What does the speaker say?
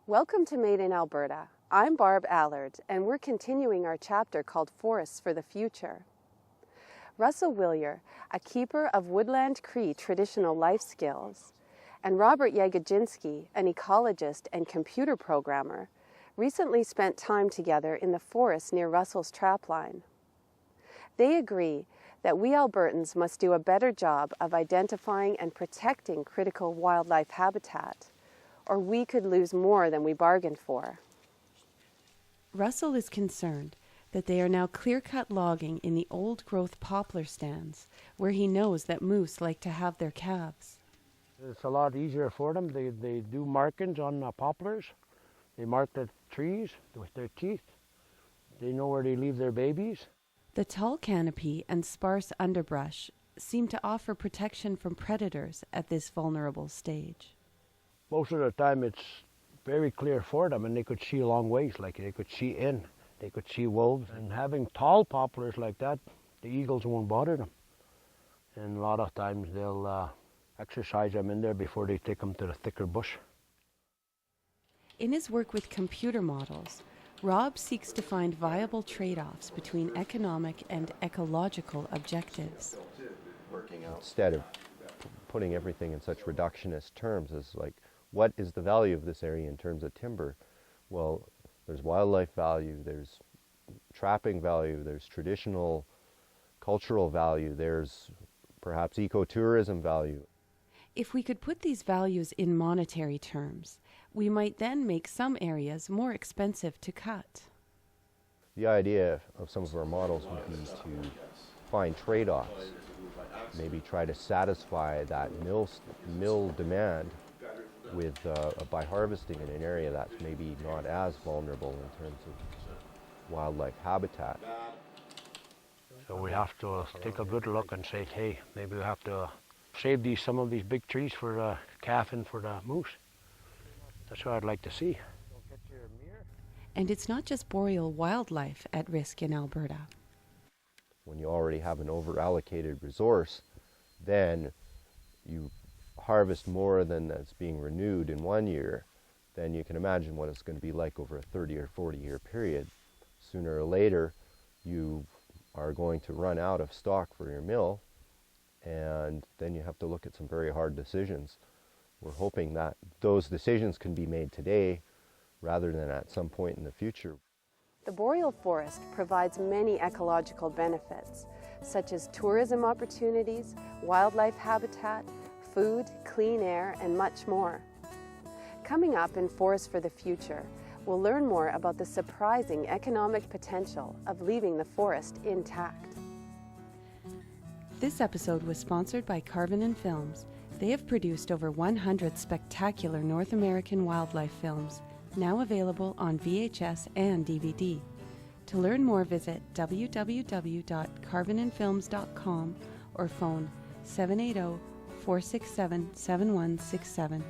Welcome to Made-in-Alberta. I'm Barb Allard, and we're continuing our chapter called Forests for the Future. Russell Willier, a keeper of Woodland Cree traditional life skills, and Robert Yagodzinski, an ecologist and computer programmer, recently spent time together in the forest near Russell's trapline. They agree that we Albertans must do a better job of identifying and protecting critical wildlife habitat, or we could lose more than we bargained for. Russell is concerned that they are now clear-cut logging in the old-growth poplar stands, where he knows that moose like to have their calves. It's a lot easier for them. They do markings on poplars. They mark the trees with their teeth. They know where they leave their babies. The tall canopy and sparse underbrush seem to offer protection from predators at this vulnerable stage. Most of the time it's very clear for them, and they could see a long ways, like they could see in. They could see wolves. And having tall poplars like that, the eagles won't bother them. And a lot of times they'll exercise them in there before they take them to the thicker bush. In his work with computer models, Rob seeks to find viable trade-offs between economic and ecological objectives. Instead of putting everything in such reductionist terms as like, what is the value of this area in terms of timber? Well, there's wildlife value, there's trapping value, there's traditional cultural value, there's perhaps ecotourism value. If we could put these values in monetary terms, we might then make some areas more expensive to cut. The idea of some of our models would be to find trade-offs, maybe try to satisfy that mill demand with by harvesting in an area that's maybe not as vulnerable in terms of wildlife habitat. So we have to take a good look and say, hey, maybe we have to save some of these big trees for the calf and for the moose. That's what I'd like to see. And it's not just boreal wildlife at risk in Alberta. When you already have an over-allocated resource, then you harvest more than that's being renewed in 1 year, then you can imagine what it's going to be like over a 30 or 40-year period. Sooner or later, you are going to run out of stock for your mill, and then you have to look at some very hard decisions. We're hoping that those decisions can be made today rather than at some point in the future. The boreal forest provides many ecological benefits, such as tourism opportunities, wildlife habitat, food, clean air, and much more. Coming up in Forests for the Future, we'll learn more about the surprising economic potential of leaving the forest intact. This episode was sponsored by Carvin & Films. They have produced over 100 spectacular North American wildlife films, now available on VHS and DVD. To learn more, visit www.carvinandfilms.com or phone 780-467-7167.